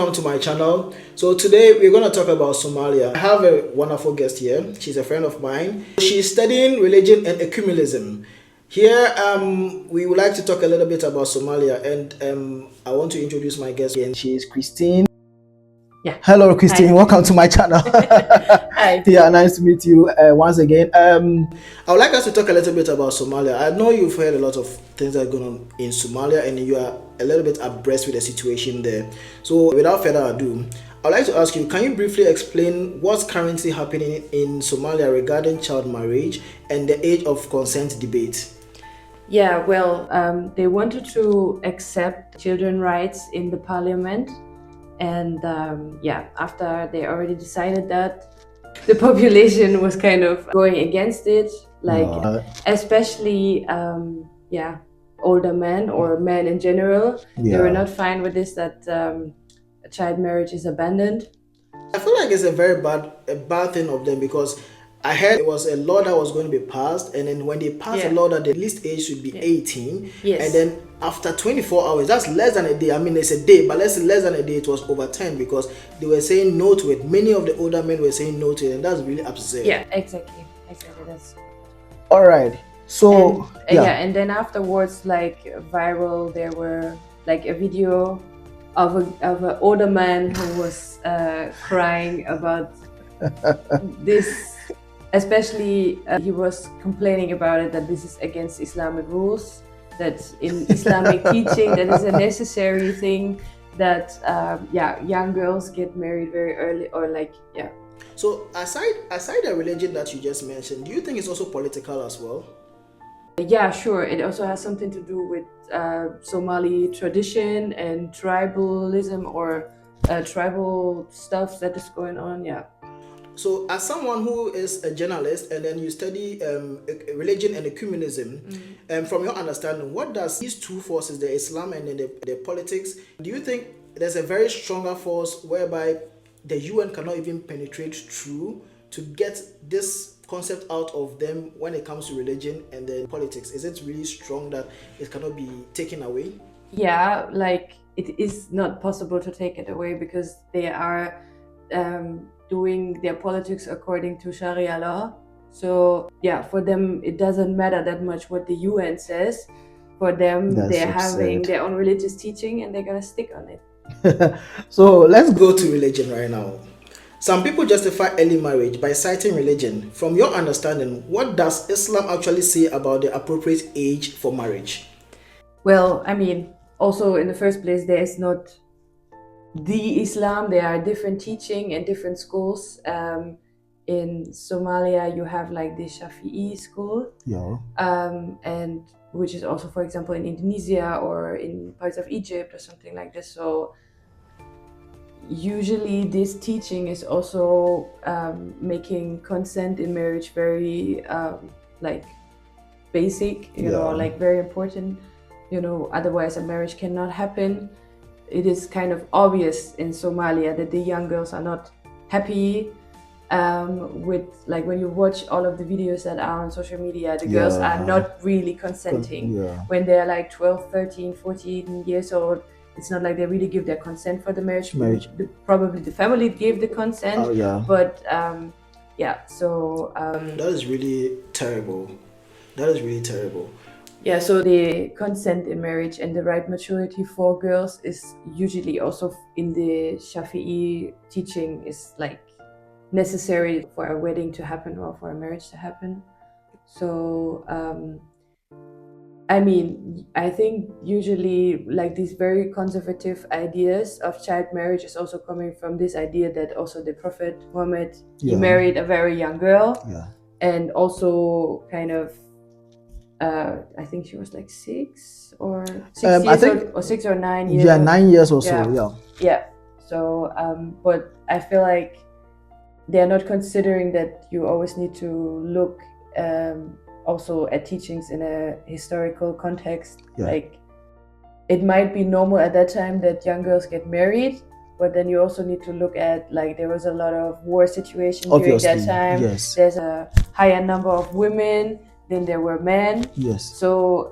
welcome to my channel. So today we're going to talk about Somalia. I have a wonderful guest here. She's a friend of mine. She's studying religion and ecumenism. Here we would like to talk a little bit about Somalia, and I want to introduce my guest again. She is Christine. Yeah. Hello, Christine. Hi. Welcome to my channel. Hi. Yeah, nice to meet you once again. I would like us to talk a little bit about Somalia. I know you've heard a lot of things that are going on in Somalia, and you are a little bit abreast with the situation there. So, without further ado, I'd like to ask you: can you briefly explain what's currently happening in Somalia regarding child marriage and the age of consent debate? Yeah, well, they wanted to accept children's rights in the parliament. And after they already decided that, the population was kind of going against it, especially older men or men in general. They were not fine with this, that child marriage is abandoned. I feel like it's a very bad thing of them, because I heard it was a law that was going to be passed, and then when they passed a law that the least age should be 18, and then after 24 hours, that's less than a day. I mean, it's a day, but let's say less than a day, it was overturned because they were saying no to it. Many of the older men were saying no to it, and that's really absurd. Yeah, exactly. That's all right. So and then afterwards, like viral, there were like a video of an older man who was crying about this. Especially, he was complaining about it, that this is against Islamic rules, that in Islamic teaching that is a necessary thing, that young girls get married very early, or So aside the religion that you just mentioned, do you think it's also political as well? Yeah, sure. It also has something to do with Somali tradition and tribalism, or tribal stuff that is going on. Yeah. So, as someone who is a journalist and then you study religion and ecumenism, from your understanding, what does these two forces, the Islam and then the politics, do you think there's a very stronger force whereby the UN cannot even penetrate through to get this concept out of them when it comes to religion and then politics? Is it really strong that it cannot be taken away? Yeah, like it is not possible to take it away, because they are doing their politics according to Sharia law. So yeah, for them it doesn't matter that much what the UN says. For them, they're having their own religious teaching, and they're gonna stick on it. So let's go to religion right now. Some people justify early marriage by citing religion. From your understanding, what does Islam actually say about the appropriate age for marriage? Well, I mean, also in the first place, there is not the Islam. There are different teaching and different schools. In Somalia, you have like the Shafi'i school, and which is also, for example, in Indonesia or in parts of Egypt or something like this. So usually this teaching is also making consent in marriage very basic, like very important. Otherwise a marriage cannot happen. It is kind of obvious in Somalia that the young girls are not happy with, like, when you watch all of the videos that are on social media, the girls are not really consenting. When they're like 12, 13, 14 years old, it's not like they really give their consent for the marriage. Probably the family gave the consent, but so that is really terrible. Yeah, so the consent in marriage and the right maturity for girls is usually also in the Shafi'i teaching is like necessary for a wedding to happen or for a marriage to happen. So I mean, I think usually like these very conservative ideas of child marriage is also coming from this idea that also the Prophet Muhammad, he married a very young girl, and also kind of I think she was like 6 or 6 years or 6 or 9 years. 9 years or so. So but I feel like they're not considering that you always need to look also at teachings in a historical context. Like, it might be normal at that time that young girls get married, but then you also need to look at, like, there was a lot of war situation during that time. There's a higher number of women then there were men. Yes. So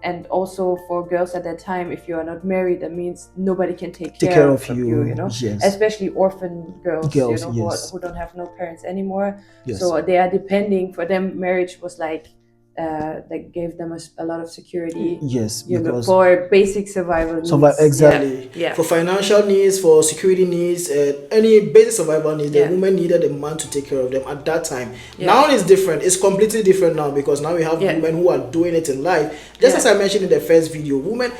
and also for girls at that time, if you are not married, that means nobody can take care of you, you know. Yes. Especially orphan girls, you know, yes. who don't have no parents anymore. Yes. So they are depending. For them, marriage was like that gave them a lot of security. Yes, you know, for basic survival needs. Exactly. Yeah. For financial needs, for security needs, any basic survival needs, the woman needed a man to take care of them at that time. Now it's different. It's completely different now, because now we have women who are doing it in life. Just as I mentioned in the first video, women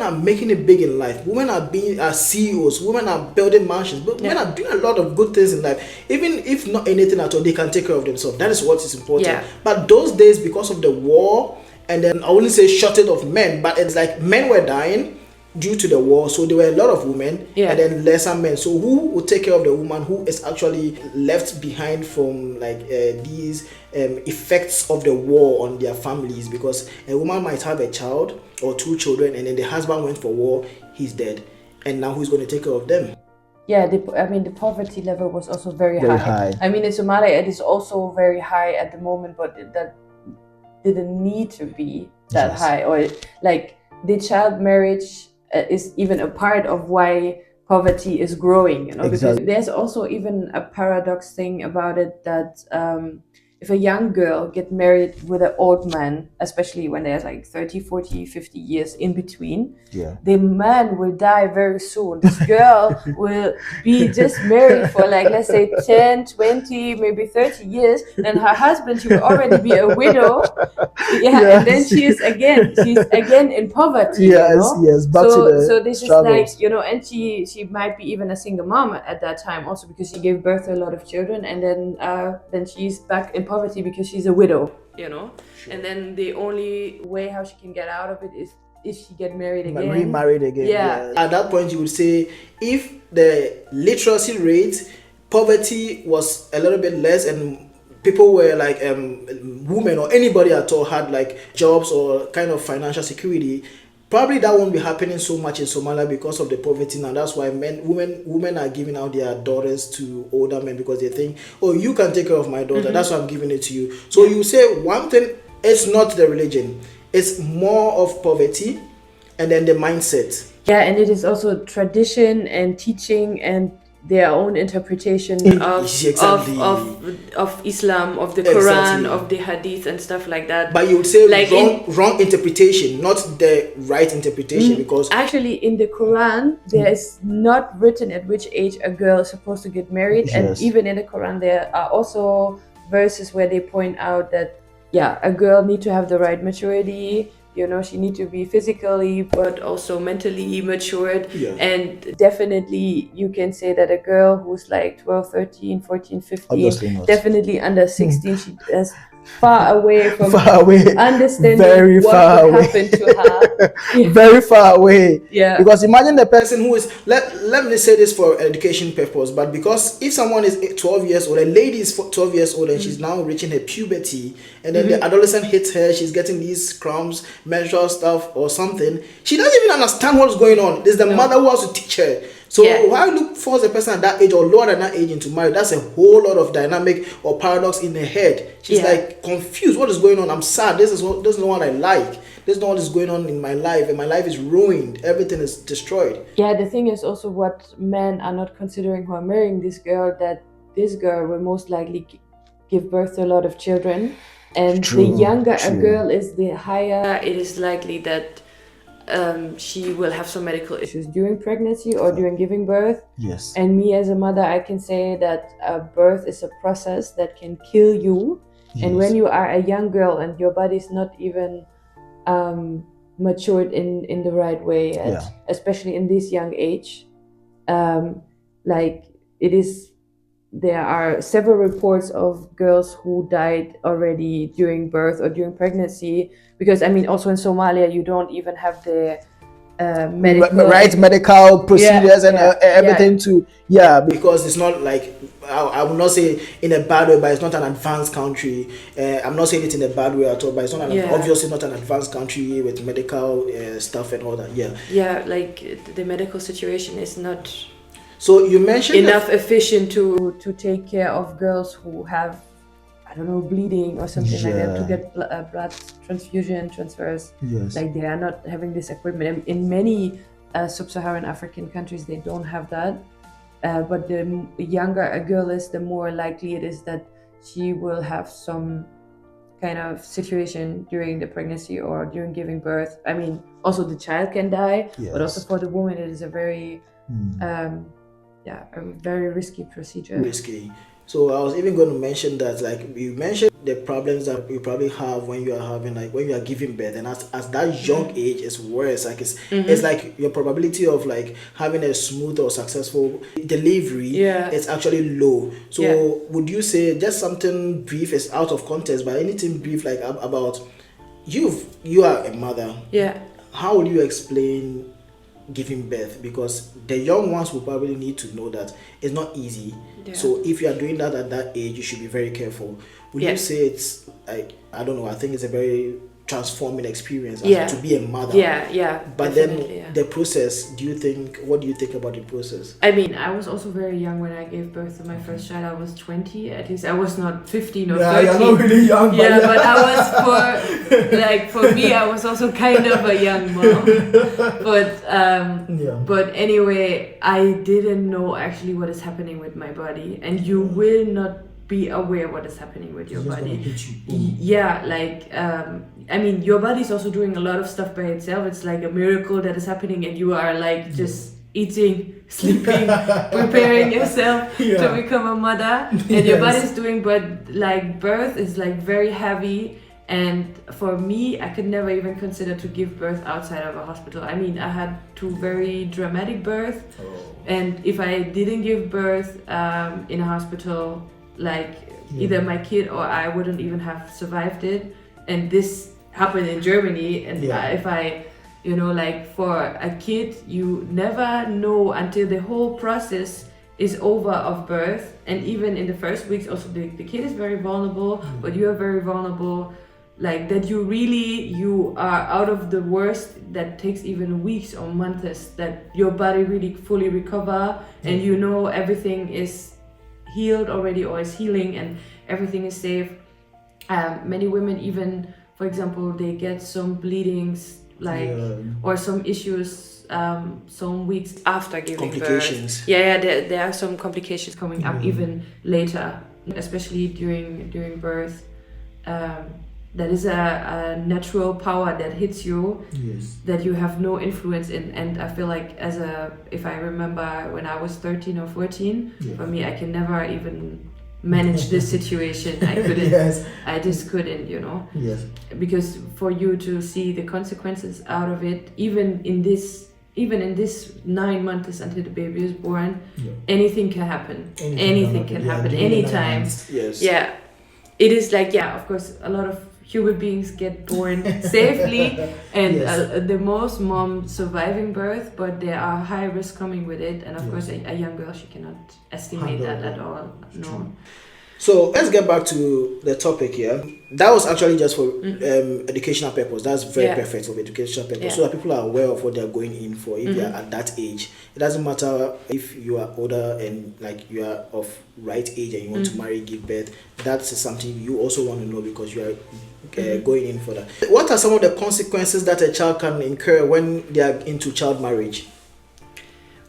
are making it big in life. Women are CEOs. Women are building mansions. But women are doing a lot of good things in life. Even if not anything at all, they can take care of themselves. That is what is important. But those days, because of the war, and then I wouldn't say shortage of men, but it's like men were dying due to the war, so there were a lot of women and then lesser men. So who would take care of the woman who is actually left behind from like these effects of the war on their families? Because a woman might have a child or two children, and then the husband went for war, he's dead, and now who's going to take care of them? Yeah, the poverty level was also very high. I mean, in Somalia it is also very high at the moment, but that didn't need to be that high. Or like the child marriage is even a part of why poverty is growing, you know. Because there's also even a paradox thing about it, that if a young girl get married with an old man, especially when there's like 30, 40, 50 years in between, the man will die very soon. This girl will be just married for like, let's say 10, 20, maybe 30 years. Then her husband, she will already be a widow. And then she's again in poverty. Back to the so this struggles. is like, you know, and she might be even a single mom at that time also, because she gave birth to a lot of children, and then she's back in poverty because she's a widow, you know. And then the only way how she can get out of it is if she get married again. Remarried again. At that point, you would say, if the literacy rate, poverty was a little bit less, and people were like women or anybody at all had like jobs or kind of financial security, probably that won't be happening so much in Somalia because of the poverty now. That's why women are giving out their daughters to older men, because they think, oh, you can take care of my daughter, that's why I'm giving it to you. So you say one thing, it's not the religion, it's more of poverty, and then the mindset. And it is also tradition and teaching and their own interpretation of Islam, of the Quran, of the Hadith and stuff like that. But you would say like wrong interpretation, not the right interpretation, because actually in the Quran there is not written at which age a girl is supposed to get married. And even in the Quran there are also verses where they point out that a girl need to have the right maturity. You know, she need to be physically but also mentally matured. And definitely you can say that a girl who's like 12, 13, 14, 15, definitely under 16, she is far away from understanding what would happen to her. Very far away. Because imagine the person who is, let me say this for education purpose, but because if someone is 12 years old, a lady is 12 years old, and she's now reaching her puberty, and then the adolescent hits her, she's getting these crumbs, menstrual stuff or something, she doesn't even understand what's going on. There's the mother who has to teach her. So why look for a person at that age or lower than that age into marriage? That's a whole lot of dynamic or paradox in her head. She's like confused. What is going on? I'm sad. This is not what I like. This is not what is going on in my life, and my life is ruined. Everything is destroyed. The thing is also what men are not considering who are marrying this girl, that this girl will most likely give birth to a lot of children, and the younger a girl is, the higher it is likely that she will have some medical issues during pregnancy or during giving birth. And me as a mother, I can say that birth is a process that can kill you. And when you are a young girl and your body is not even matured in the right way yet, especially in this young age, like it is, there are several reports of girls who died already during birth or during pregnancy, because I mean also in Somalia you don't even have the medical procedures and everything to because it's not like, I would not say in a bad way, but it's not an advanced country. I'm not saying it in a bad way at all, but it's not obviously not an advanced country with medical stuff and all that. Like the medical situation is not so you mentioned enough efficient to take care of girls who have I don't know, bleeding or something like that to Yeah. get blood transfusion transfers. Yes. Like they are not having this equipment. In many sub-Saharan African countries, they don't have that. But the younger a girl is, the more likely it is that she will have some kind of situation during the pregnancy or during giving birth. I mean, also the child can die, but also Yes. for the woman, it is a very, a very risky procedure. Risky. So I was even going to mention that, like you mentioned, the problems that you probably have when you are having, like when you are giving birth, and as that young age is worse. Like it's like your probability of like having a smooth or successful delivery is actually low. So would you say, just something brief, is out of context, but anything brief like about you are a mother. Yeah. How would you explain giving birth? Because the young ones will probably need to know that it's not easy. So if you are doing that at that age, you should be very careful. Would you say it's like, I don't know, I think it's a very transforming experience to be a mother. But then the process, what do you think about the process? I mean, I was also very young when I gave birth to my first child. I was 20, at least. I was not 15 or 13. You're not really young. But I was for me, I was also kind of a young mom. But anyway, I didn't know actually what is happening with my body, and you will not be aware what is happening with your body. I mean, your body is also doing a lot of stuff by itself. It's like a miracle that is happening, and you are like just eating, sleeping, preparing yourself to become a mother, and your body is doing. But like birth is like very heavy, and for me, I could never even consider to give birth outside of a hospital. I mean, I had 2 very dramatic births, and if I didn't give birth in a hospital, like either my kid or I wouldn't even have survived it. And this happened in Germany, and if I, like for a kid, you never know until the whole process is over of birth. And even in the first weeks, also the kid is very vulnerable, but you are very vulnerable. Like that you are out of the worst, that takes even weeks or months, that your body really fully recover, and everything is healed already or is healing and everything is safe. Many women even, for example, they get some bleedings or some issues some weeks after giving complications. birth. There are some complications coming up even later, especially during birth. That is a natural power that hits you, that you have no influence in. And I feel like if I remember when I was 13 or 14, for me, I can never even manage this situation. I couldn't, I just couldn't, because for you to see the consequences out of it, even in this 9 months until the baby is born, anything can happen. Anything can happen anytime. It is like, of course, a lot of human beings get born safely, and the most moms surviving birth, but there are high risks coming with it. And of course, a young girl, she cannot estimate that at all. No. So let's get back to the topic here. That was actually just for educational purpose. That's very perfect for educational purpose, so that people are aware of what they're going in for if they're at that age. It doesn't matter if you are older and like you are of right age and you want to marry, give birth. That's something you also want to know, because you are going in for that. What are some of the consequences that a child can incur when they are into child marriage?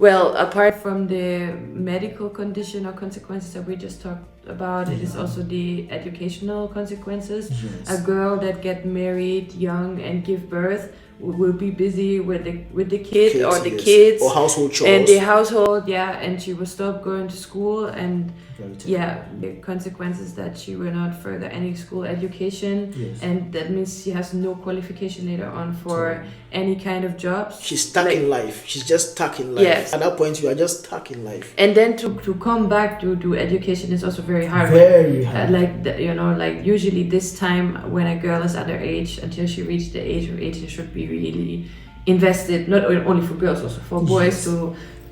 Well, apart from the medical condition or consequences that we just talked about, it is also the educational consequences. A girl that get married young and give birth will be busy with the kid or the kids or household chores and the household, and she will stop going to school, and the consequences that she will not further any school education, and that means she has no qualification later on for any kind of jobs. She's stuck in life. She's just stuck in life. At that point, you are just stuck in life. And then to come back to do education is also very hard. Very hard. Like usually this time when a girl is underage, until she reaches the age of 18, should be really invested, not only for girls, also for boys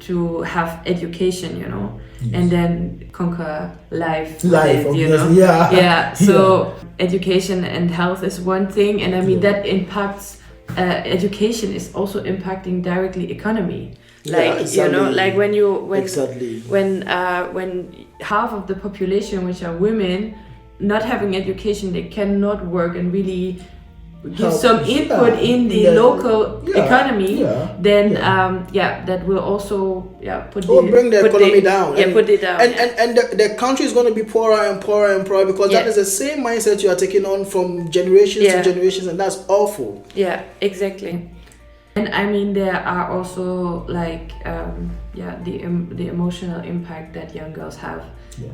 to have education, and then conquer life, So education and health is one thing, and I mean that impacts. Education is also impacting directly economy. Like like when half of the population, which are women, not having education, they cannot work and really give Help, some input in the local economy, then that will also bring the economy down. Put it down. And the country is going to be poorer and poorer and poorer, because that is the same mindset you are taking on from generations to generations, and that's awful. Yeah, exactly. And I mean, there are also like the emotional impact that young girls have.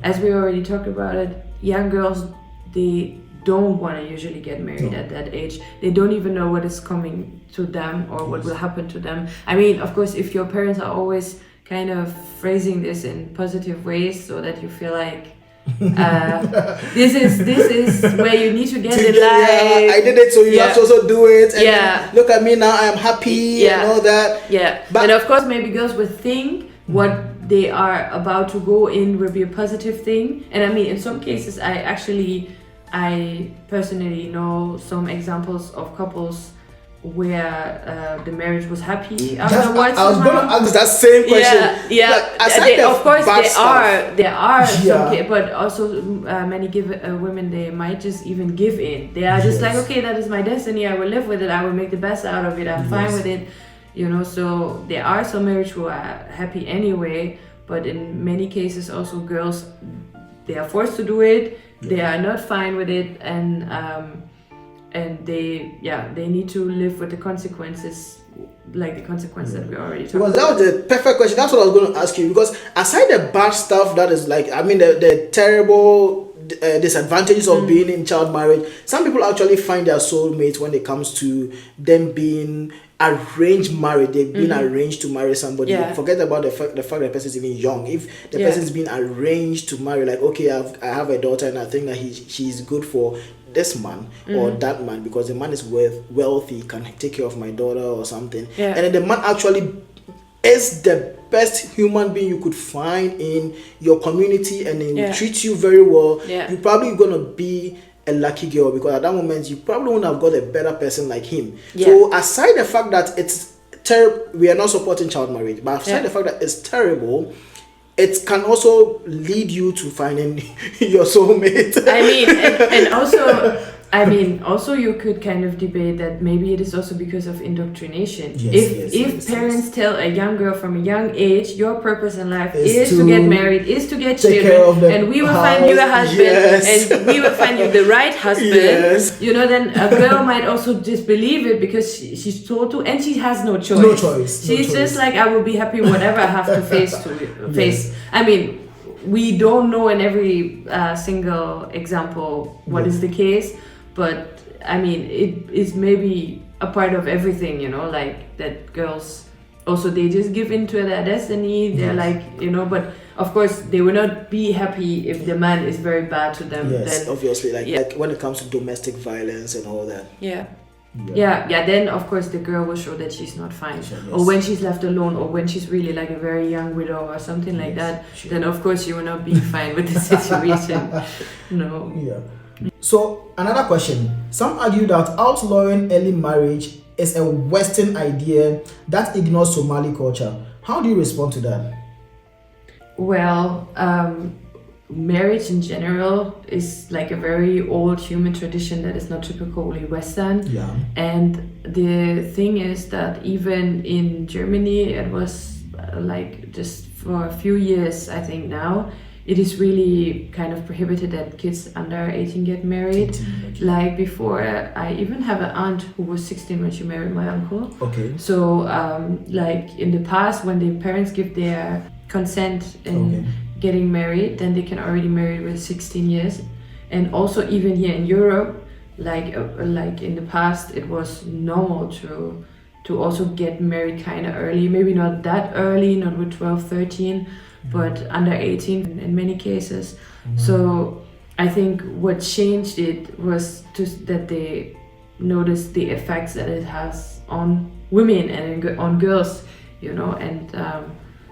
As we already talked about it, young girls, they don't want to usually get married at that age. They don't even know what is coming to them or what will happen to them. I mean, of course, if your parents are always kind of phrasing this in positive ways so that you feel like this is where you need to get in life. I did it, so you have to also do it. And look at me now, I am happy and all that. But and of course, maybe girls will think what they are about to go in will be a positive thing. And I mean, in some cases, I personally know some examples of couples where the marriage was happy afterwards. I was going to ask that same question. Of course, there are some, but also many women, they might just even give in. They are just like, okay, that is my destiny. I will live with it. I will make the best out of it. I'm fine with it. You know, so there are some marriages who are happy anyway, but in many cases also girls, they are forced to do it. They are not fine with it, and they need to live with the consequences, like the consequences that we already talked about. Because that was the perfect question. That's what I was going to ask you. Because aside the bad stuff that is like, I mean, the terrible disadvantages of being in child marriage, some people actually find their soulmates when it comes to them being arranged marriage. They've been arranged to marry somebody. Forget about the fact the person is even young. If the person is being arranged to marry, like, okay, I have a daughter and I think that she's good for this man or that man, because the man is wealthy, can take care of my daughter or something, and then the man actually is the best human being you could find in your community, and then treats you very well, you're probably gonna be a lucky girl, because at that moment you probably wouldn't have got a better person like him. So aside the fact that it's terrible, we are not supporting child marriage, but aside the fact that it's terrible, it can also lead you to finding your soulmate. I mean, and also, I mean, also you could kind of debate that maybe it is also because of indoctrination. If parents tell a young girl from a young age, your purpose in life is to get married, is to get children, and we will find you a husband, and we will find you the right husband, you know, then a girl might also disbelieve it because she's told to, and she has no choice. She's just like, I will be happy whatever I have to face. I mean, we don't know in every single example what is the case, but I mean, it is maybe a part of everything, you know, like that girls also, they just give into their destiny. They're like, you know, but of course they will not be happy if the man is very bad to them. Yes, then, obviously, like when it comes to domestic violence and all that. Then of course the girl will show that she's not fine, or when she's left alone, or when she's really like a very young widow or something like that, then of course you will not be fine with the situation. So another question, some argue that outlawing early marriage is a Western idea that ignores Somali culture. How do you respond to that? Well, marriage in general is like a very old human tradition that is not typically Western. And the thing is that even in Germany, it was like just for a few years, I think now, it is really kind of prohibited that kids under 18 get married. Like before, I even have an aunt who was 16 when she married my uncle. So like in the past, when the parents give their consent in getting married, then they can already marry with 16 years. And also even here in Europe, like in the past, it was normal to also get married kind of early, maybe not that early, not with 12, 13, but under 18 in many cases. So I think what changed it was that they noticed the effects that it has on women and on girls, you know, and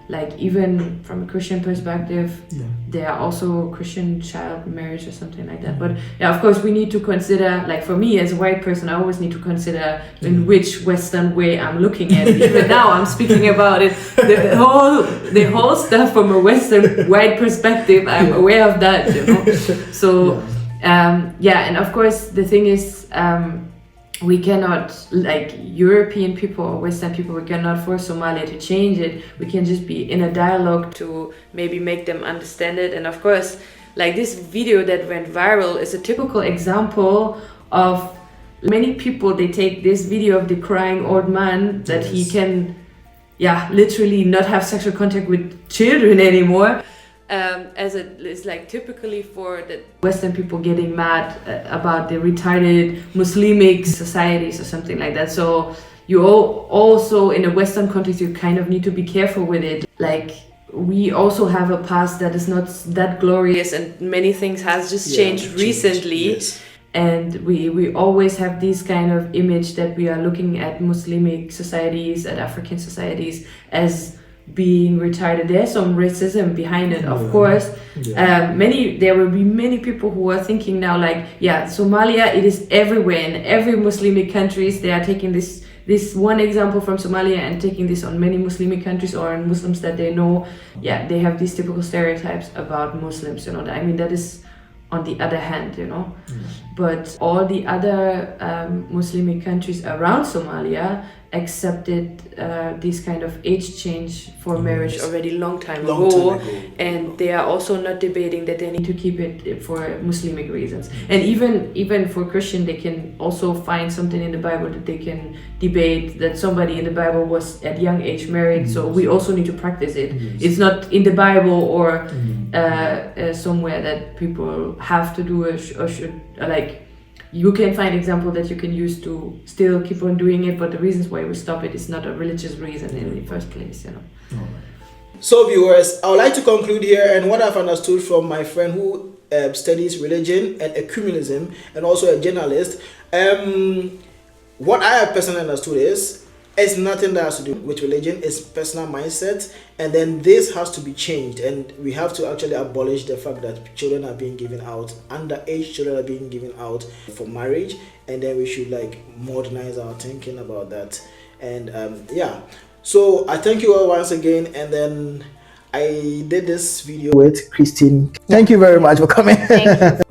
like even from a Christian perspective, there are also Christian child marriage or something like that. But of course we need to consider, like for me as a white person, I always need to consider in which Western way I'm looking at it. Even now I'm speaking about it, the whole stuff from a Western white perspective, I'm aware of that, you know. So Yeah, and of course the thing is, we cannot, like European people or Western people, we cannot force Somalia to change it. We can just be in a dialogue to maybe make them understand it. And of course, like this video that went viral is a typical example of many people. They take this video of the crying old man that he can, literally not have sexual contact with children anymore. As it is like typically for the Western people getting mad about the retarded Muslimic societies or something like that. So you also in a Western context, you kind of need to be careful with it. Like we also have a past that is not that glorious, and many things has just changed recently. Yes. And we always have this kind of image that we are looking at Muslimic societies, at African societies as being retarded. There's some racism behind it, of course. There will be many people who are thinking now like, Somalia, it is everywhere. In every Muslimic countries, they are taking this one example from Somalia and taking this on many Muslimic countries or on Muslims that they know. They have these typical stereotypes about Muslims, I mean, that is on the other hand, but all the other Muslimic countries around Somalia accepted this kind of age change for marriage already long time ago, and they are also not debating that they need to keep it for Muslimic reasons. And even for Christian, they can also find something in the Bible that they can debate, that somebody in the Bible was at young age married, so we also need to practice it. It's not in the Bible or somewhere that people have to do or should, like, you can find example that you can use to still keep on doing it, but the reasons why we stop it is not a religious reason in the first place, So viewers, I would like to conclude here, and what I've understood from my friend who studies religion and ecumenism and also a journalist, what I have personally understood is it's nothing that has to do with religion, it's personal mindset, and then this has to be changed, and we have to actually abolish the fact that children are being given out, underage children are being given out for marriage, and then we should like modernize our thinking about that. And so I thank you all once again, and then I did this video with Christine. Thank you very much for coming. Thank you.